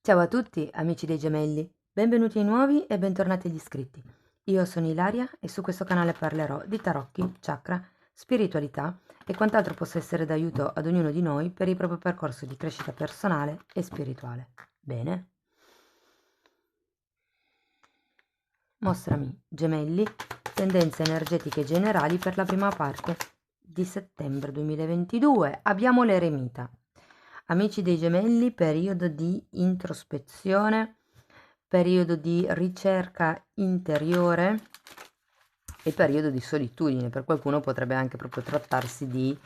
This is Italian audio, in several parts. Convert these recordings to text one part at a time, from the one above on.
Ciao a tutti, amici dei gemelli, benvenuti ai nuovi e bentornati agli iscritti. Io sono Ilaria e su questo canale parlerò di tarocchi, chakra, spiritualità e quant'altro possa essere d'aiuto ad ognuno di noi per il proprio percorso di crescita personale e spirituale. Bene? Mostrami, gemelli, tendenze energetiche generali per la prima parte di settembre 2022. Abbiamo l'eremita. Amici dei gemelli, periodo di introspezione, periodo di ricerca interiore e periodo di solitudine. Per qualcuno potrebbe anche proprio trattarsi di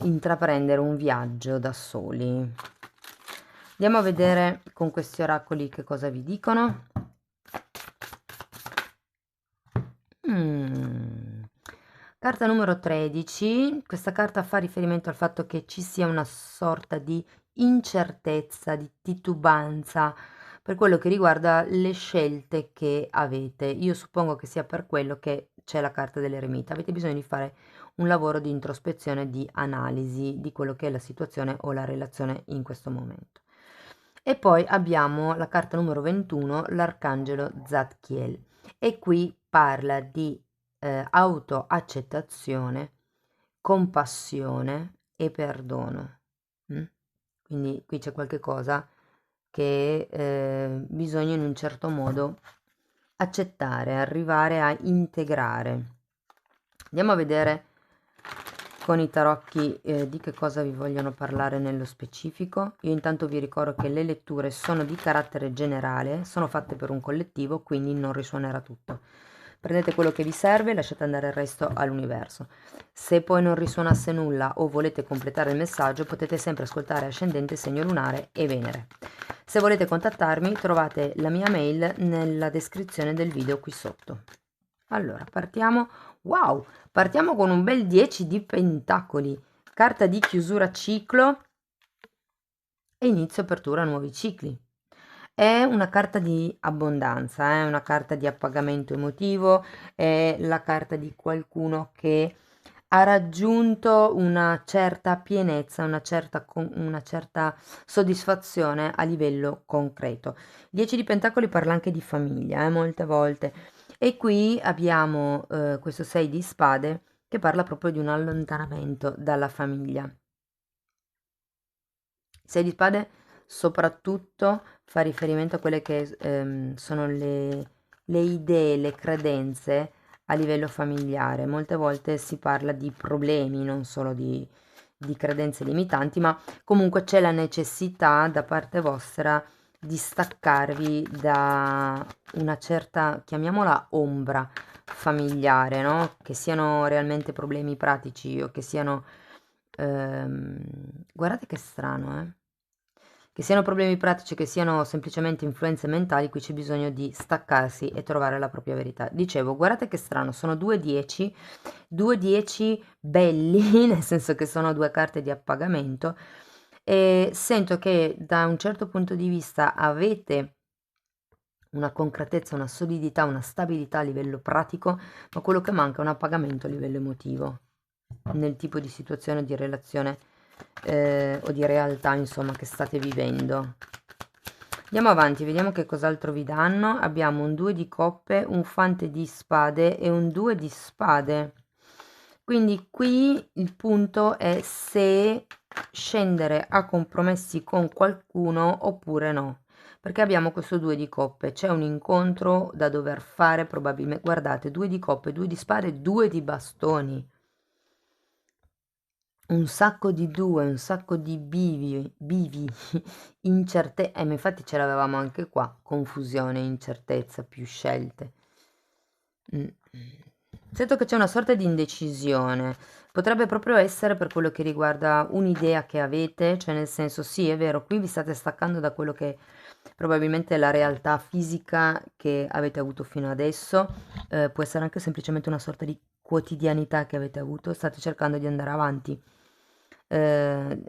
intraprendere un viaggio da soli. Andiamo a vedere con questi oracoli che cosa vi dicono. Carta numero 13, questa carta fa riferimento al fatto che ci sia una sorta di incertezza, di titubanza per quello che riguarda le scelte che avete. Io suppongo che sia per quello che c'è la carta dell'eremita. Avete bisogno di fare un lavoro di introspezione, di analisi di quello che è la situazione o la relazione in questo momento. E poi abbiamo la carta numero 21, l'arcangelo Zadkiel, e qui parla di autoaccettazione, compassione e perdono. Mm? Quindi qui c'è qualche cosa che bisogna in un certo modo accettare, arrivare a integrare. Andiamo a vedere con i tarocchi di che cosa vi vogliono parlare nello specifico. Io intanto vi ricordo che le letture sono di carattere generale, sono fatte per un collettivo, quindi non risuonerà tutto. Prendete quello che vi serve e lasciate andare il resto all'universo. Se poi non risuonasse nulla o volete completare il messaggio, potete sempre ascoltare ascendente, segno lunare e Venere. Se volete contattarmi, trovate la mia mail nella descrizione del video qui sotto. Allora, partiamo. Wow, partiamo con un bel 10 di pentacoli, carta di chiusura ciclo e inizio apertura nuovi cicli. È una carta di abbondanza, è una carta di appagamento emotivo, è la carta di qualcuno che ha raggiunto una certa pienezza, una certa soddisfazione a livello concreto. 10 di pentacoli parla anche di famiglia, molte volte. E qui abbiamo questo 6 di spade che parla proprio di un allontanamento dalla famiglia. 6 di spade soprattutto fa riferimento a quelle che sono le idee, le credenze a livello familiare. Molte volte si parla di problemi, non solo di credenze limitanti, ma comunque c'è la necessità da parte vostra di staccarvi da una certa, chiamiamola ombra familiare, no? Che siano realmente problemi pratici o che siano guardate che strano, che siano problemi pratici, che siano semplicemente influenze mentali, qui c'è bisogno di staccarsi e trovare la propria verità. Dicevo, guardate che strano, sono 2 10 belli, nel senso che sono 2 carte di appagamento e sento che da un certo punto di vista avete una concretezza, una solidità, una stabilità a livello pratico, ma quello che manca è un appagamento a livello emotivo nel tipo di situazione, di relazione o di realtà, insomma, che state vivendo. Andiamo avanti, vediamo che cos'altro vi danno. Abbiamo un 2 di coppe, un fante di spade e un 2 di spade. Quindi qui il punto è se scendere a compromessi con qualcuno oppure no. Perché abbiamo questo 2 di coppe, c'è un incontro da dover fare probabilmente. Guardate, 2 di coppe, 2 di spade, 2 di bastoni. Un sacco di 2, un sacco di bivi, incertezza, ma infatti ce l'avevamo anche qua, confusione, incertezza, più scelte. Mm. Sento che c'è una sorta di indecisione, potrebbe proprio essere per quello che riguarda un'idea che avete, cioè nel senso sì, è vero, qui vi state staccando da quello che probabilmente è la realtà fisica che avete avuto fino adesso, può essere anche semplicemente una sorta di quotidianità che avete avuto, state cercando di andare avanti eh,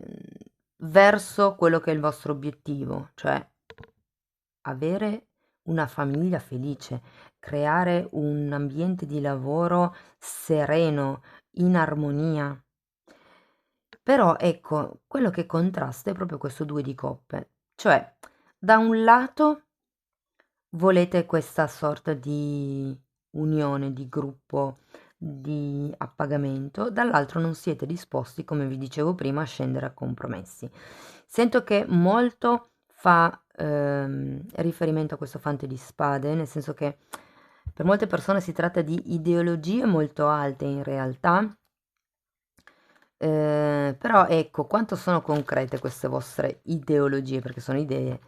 verso quello che è il vostro obiettivo, cioè avere una famiglia felice, creare un ambiente di lavoro sereno, in armonia. Però ecco, quello che contrasta è proprio questo 2 di coppe, cioè da un lato volete questa sorta di unione, di gruppo, di appagamento, dall'altro non siete disposti, come vi dicevo prima, a scendere a compromessi. Sento che molto fa riferimento a questo fante di spade, nel senso che per molte persone si tratta di ideologie molto alte in realtà, però ecco, quanto sono concrete queste vostre ideologie, perché sono idee,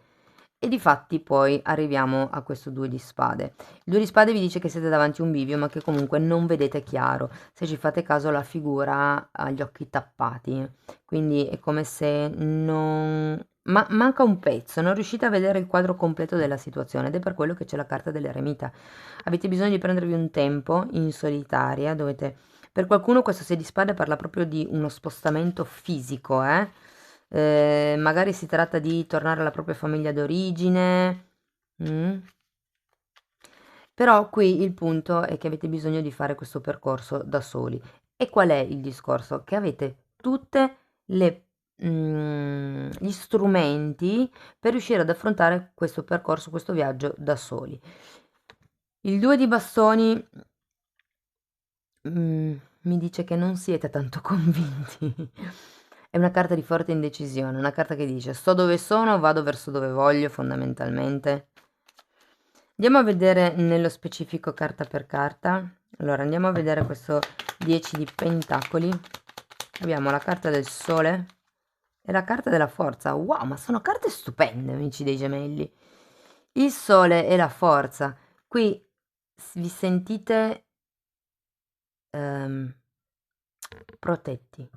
e difatti poi arriviamo a questo 2 di spade. Il 2 di spade vi dice che siete davanti a un bivio, ma che comunque non vedete chiaro. Se ci fate caso, la figura ha gli occhi tappati, quindi è come se non... manca un pezzo, non riuscite a vedere il quadro completo della situazione ed è per quello che c'è la carta dell'eremita. Avete bisogno di prendervi un tempo in solitaria, dovete... Per qualcuno questo 6 di spade parla proprio di uno spostamento fisico, eh? Magari si tratta di tornare alla propria famiglia d'origine. mm. Però qui il punto è che avete bisogno di fare questo percorso da soli. E qual è il discorso? Che avete tutte gli strumenti per riuscire ad affrontare questo percorso, questo viaggio da soli. Il 2 di bastoni mi dice che non siete tanto convinti. È una carta di forte indecisione, una carta che dice sto dove sono, vado verso dove voglio fondamentalmente. Andiamo a vedere nello specifico carta per carta. Allora andiamo a vedere questo 10 di pentacoli. Abbiamo la carta del sole e la carta della forza. Wow, ma sono carte stupende, amici dei gemelli. Il sole e la forza. Qui vi sentite ehm, protetti.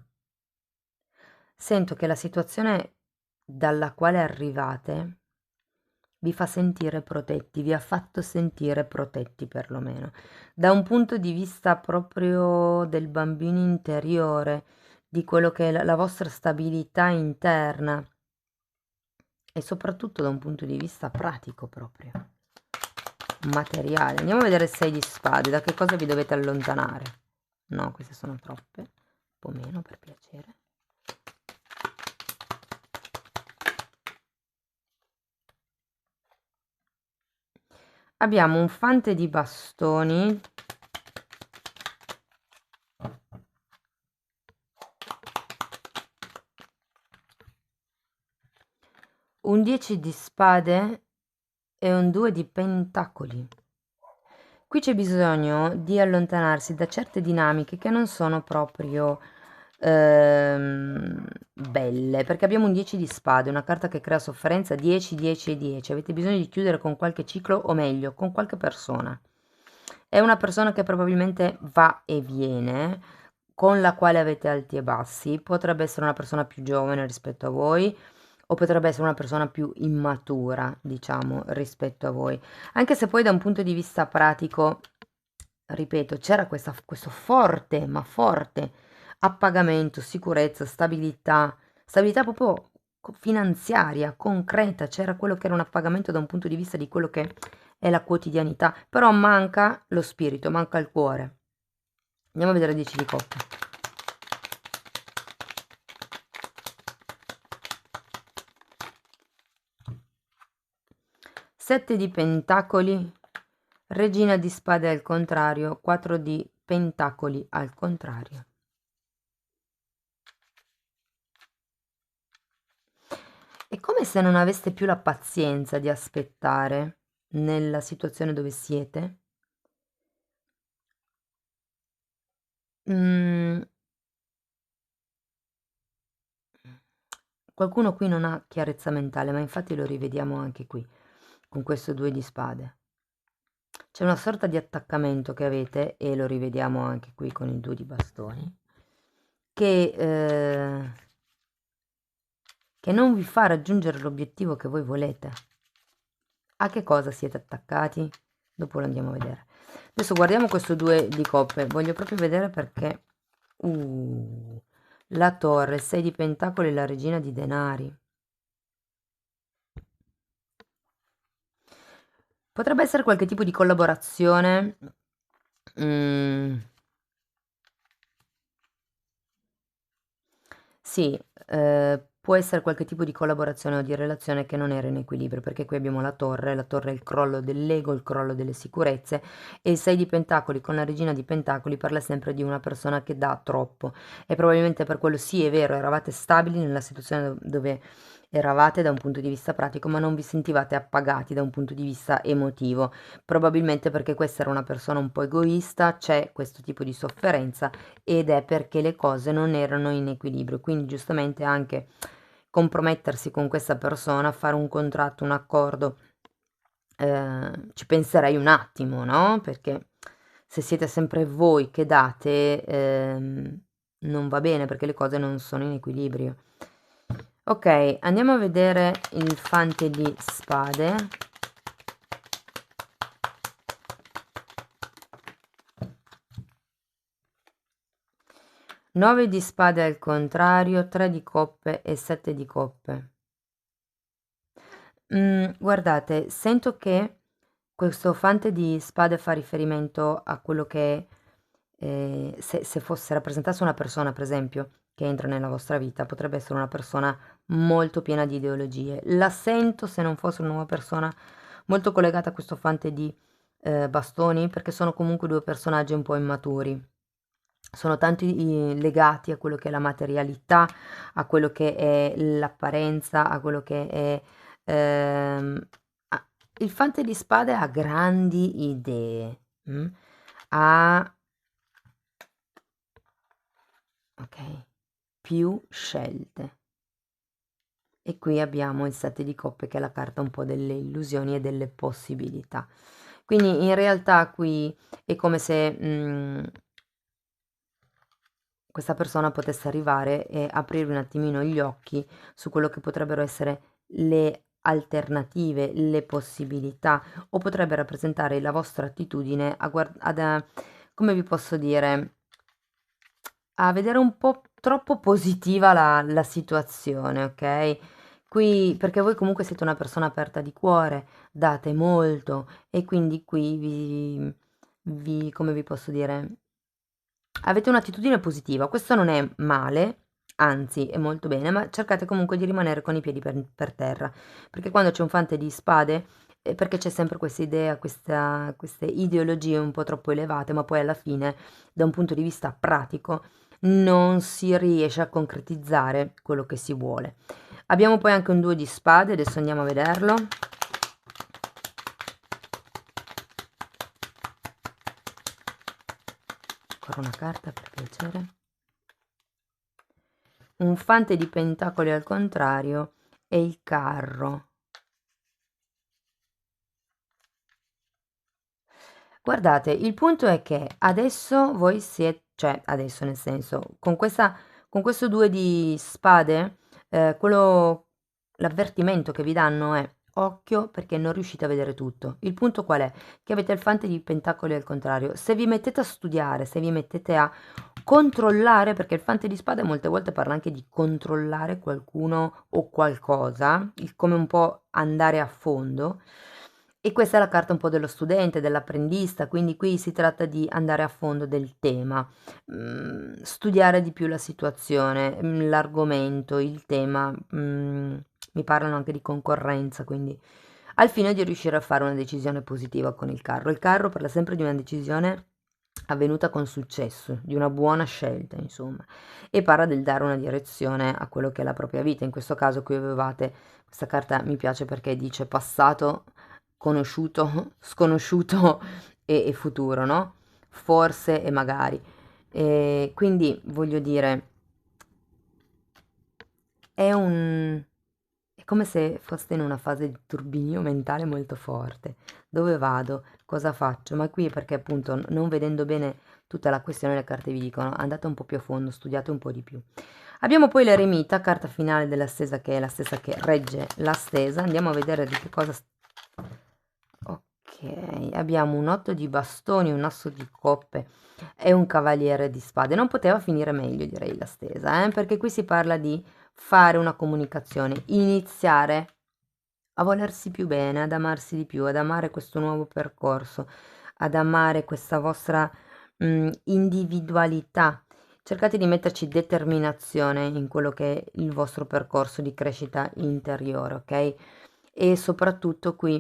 Sento che la situazione dalla quale arrivate vi fa sentire protetti, vi ha fatto sentire protetti perlomeno. Da un punto di vista proprio del bambino interiore, di quello che è la vostra stabilità interna e soprattutto da un punto di vista pratico proprio, materiale. Andiamo a vedere il 6 di spade, da che cosa vi dovete allontanare? No, queste sono troppe, un po' meno per piacere. Abbiamo un fante di bastoni, un 10 di spade e un 2 di pentacoli. Qui c'è bisogno di allontanarsi da certe dinamiche che non sono proprio belle, perché abbiamo un 10 di spade, una carta che crea sofferenza, 10, 10 e 10. Avete bisogno di chiudere con qualche ciclo, o meglio, con qualche persona. È una persona che probabilmente va e viene, con la quale avete alti e bassi. Potrebbe essere una persona più giovane rispetto a voi, o potrebbe essere una persona più immatura, diciamo, rispetto a voi. Anche se poi da un punto di vista pratico, ripeto, c'era questo forte, ma forte appagamento, sicurezza, stabilità proprio finanziaria, concreta, c'era quello che era un appagamento da un punto di vista di quello che è la quotidianità, però manca lo spirito, manca il cuore. Andiamo a vedere 10 di coppe. Sette di pentacoli, regina di spade al contrario, 4 di pentacoli al contrario. È come se non aveste più la pazienza di aspettare nella situazione dove siete. Mm, qualcuno qui non ha chiarezza mentale, ma infatti lo rivediamo anche qui, con questo 2 di spade. C'è una sorta di attaccamento che avete, e lo rivediamo anche qui con il 2 di bastoni, che non vi fa raggiungere l'obiettivo che voi volete. A che cosa siete attaccati? Dopo lo andiamo a vedere. Adesso guardiamo questo 2 di coppe. Voglio proprio vedere perché... la torre, il 6 di pentacoli e la regina di denari. Potrebbe essere qualche tipo di collaborazione. Sì, può essere qualche tipo di collaborazione o di relazione che non era in equilibrio, perché qui abbiamo la torre è il crollo dell'ego, il crollo delle sicurezze, e il 6 di pentacoli con la regina di pentacoli parla sempre di una persona che dà troppo, e probabilmente per quello sì è vero, eravate stabili nella situazione dove eravate da un punto di vista pratico, ma non vi sentivate appagati da un punto di vista emotivo, probabilmente perché questa era una persona un po' egoista, c'è questo tipo di sofferenza ed è perché le cose non erano in equilibrio, quindi giustamente anche compromettersi con questa persona, fare un contratto, un accordo, ci penserei un attimo, no? Perché se siete sempre voi che date, non va bene perché le cose non sono in equilibrio. Ok, andiamo a vedere il fante di spade. Nove di spade al contrario, 3 di coppe e 7 di coppe. Guardate, sento che questo fante di spade fa riferimento a quello che se fosse rappresentasse una persona, per esempio, che entra nella vostra vita, potrebbe essere una persona molto piena di ideologie. La sento se non fosse una nuova persona molto collegata a questo fante di bastoni, perché sono comunque due personaggi un po' immaturi. Sono tanti legati a quello che è la materialità, a quello che è l'apparenza, a quello che è... ehm, il fante di spade ha grandi idee, ha ok, più scelte. E qui abbiamo il 7 di coppe che è la carta un po' delle illusioni e delle possibilità. Quindi in realtà qui è come se questa persona potesse arrivare e aprire un attimino gli occhi su quello che potrebbero essere le alternative, le possibilità, o potrebbe rappresentare la vostra attitudine come vi posso dire, a vedere un po' troppo positiva la situazione, ok? Qui, perché voi comunque siete una persona aperta di cuore, date molto e quindi qui come vi posso dire, avete un'attitudine positiva. Questo non è male, anzi è molto bene, ma cercate comunque di rimanere con i piedi per terra, perché quando c'è un fante di spade è perché c'è sempre questa idea, queste ideologie un po' troppo elevate, ma poi alla fine, da un punto di vista pratico, non si riesce a concretizzare quello che si vuole. Abbiamo poi anche un 2 di spade, adesso andiamo a vederlo. Ancora una carta per piacere. Un fante di pentacoli al contrario e il carro. Guardate, il punto è che adesso voi siete, cioè adesso nel senso, con questo 2 di spade, l'avvertimento che vi danno è occhio perché non riuscite a vedere tutto. Il punto qual è? Che avete il fante di pentacoli al contrario. Se vi mettete a studiare, se vi mettete a controllare, perché il fante di spade molte volte parla anche di controllare qualcuno o qualcosa, come un po' andare a fondo. E questa è la carta un po' dello studente, dell'apprendista, quindi qui si tratta di andare a fondo del tema, studiare di più la situazione, l'argomento, il tema, mi parlano anche di concorrenza, quindi al fine di riuscire a fare una decisione positiva con il carro. Il carro parla sempre di una decisione avvenuta con successo, di una buona scelta, insomma, e parla del dare una direzione a quello che è la propria vita. In questo caso qui avevate, questa carta mi piace perché dice passato, conosciuto, sconosciuto e futuro, no? Forse e magari. E quindi voglio dire, è un... è come se foste in una fase di turbinio mentale molto forte. Dove vado? Cosa faccio? Ma qui perché appunto non vedendo bene tutta la questione le carte vi dicono andate un po' più a fondo, studiate un po' di più. Abbiamo poi l'eremita, carta finale della stesa che è la stessa che regge la stesa. Andiamo a vedere di che cosa... Ok, abbiamo un 8 di bastoni, un asso di coppe e un cavaliere di spade. Non poteva finire meglio, direi, la stesa, perché qui si parla di fare una comunicazione, iniziare a volersi più bene, ad amarsi di più, ad amare questo nuovo percorso, ad amare questa vostra individualità. cercate di metterci determinazione in quello che è il vostro percorso di crescita interiore, ok? E soprattutto qui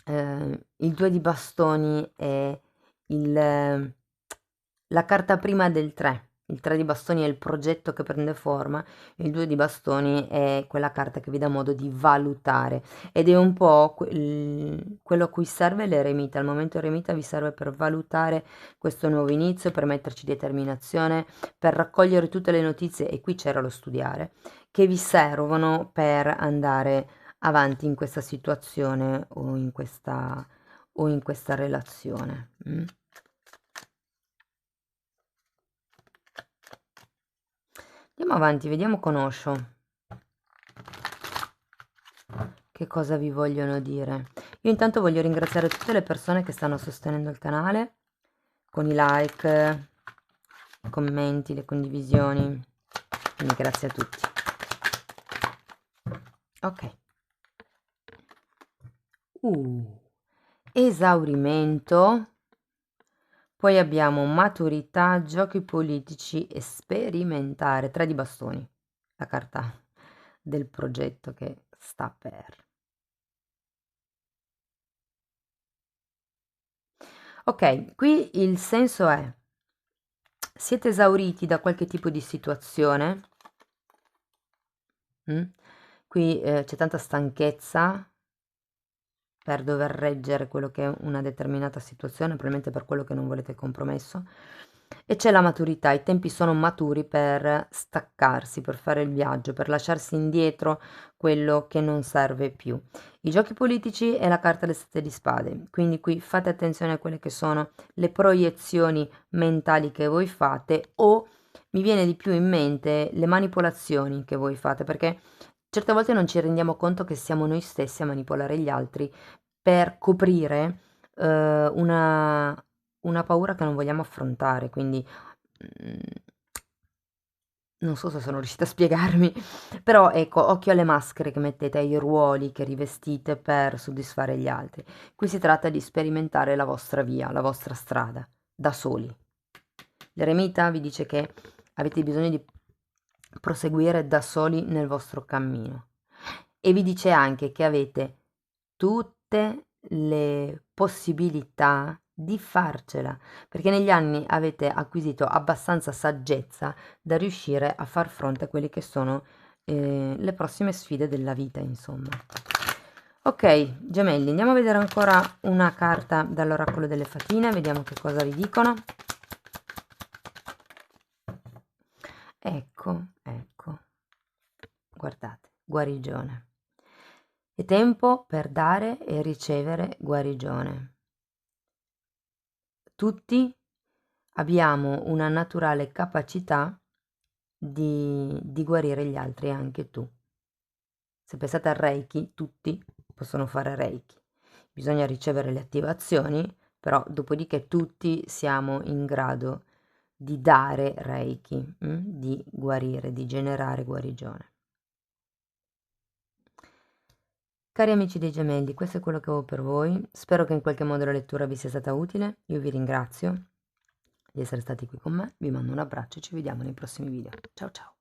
il 2 di bastoni è la carta prima del 3. Il 3 di bastoni è il progetto che prende forma, il 2 di bastoni è quella carta che vi dà modo di valutare ed è un po' quello a cui serve l'eremita. Al momento eremita vi serve per valutare questo nuovo inizio, per metterci determinazione, per raccogliere tutte le notizie, e qui c'era lo studiare, che vi servono per andare avanti in questa situazione o in questa relazione. Andiamo avanti, vediamo con Osho che cosa vi vogliono dire. Io intanto voglio ringraziare tutte le persone che stanno sostenendo il canale con i like, i commenti, le condivisioni. Quindi grazie a tutti. Ok. Esaurimento. Poi abbiamo maturità, giochi politici e sperimentare. 3 di bastoni, la carta del progetto che sta per. Ok, qui il senso è: siete esauriti da qualche tipo di situazione. Qui c'è tanta stanchezza per dover reggere quello che è una determinata situazione, probabilmente per quello che non volete compromesso, e c'è la maturità. I tempi sono maturi per staccarsi, per fare il viaggio, per lasciarsi indietro quello che non serve più. I giochi politici è la carta del 7 di spade, quindi qui fate attenzione a quelle che sono le proiezioni mentali che voi fate, o mi viene di più in mente le manipolazioni che voi fate, perché certe volte non ci rendiamo conto che siamo noi stessi a manipolare gli altri per coprire una paura che non vogliamo affrontare. Quindi non so se sono riuscita a spiegarmi, però ecco, occhio alle maschere che mettete, ai ruoli che rivestite per soddisfare gli altri. Qui si tratta di sperimentare la vostra via, la vostra strada, da soli. L'eremita vi dice che avete bisogno di proseguire da soli nel vostro cammino, e vi dice anche che avete tutte le possibilità di farcela, perché negli anni avete acquisito abbastanza saggezza da riuscire a far fronte a quelle che sono le prossime sfide della vita, insomma. Ok, gemelli, andiamo a vedere ancora una carta dall'oracolo delle fatine, vediamo che cosa vi dicono. Ecco, guardate, guarigione. È tempo per dare e ricevere guarigione. Tutti abbiamo una naturale capacità di guarire gli altri, anche tu. Se pensate al Reiki, tutti possono fare Reiki. Bisogna ricevere le attivazioni, però dopodiché tutti siamo in grado di dare Reiki, di guarire, di generare guarigione. Cari amici dei gemelli, questo è quello che avevo per voi. Spero che in qualche modo la lettura vi sia stata utile. Io vi ringrazio di essere stati qui con me, vi mando un abbraccio e ci vediamo nei prossimi video. Ciao ciao!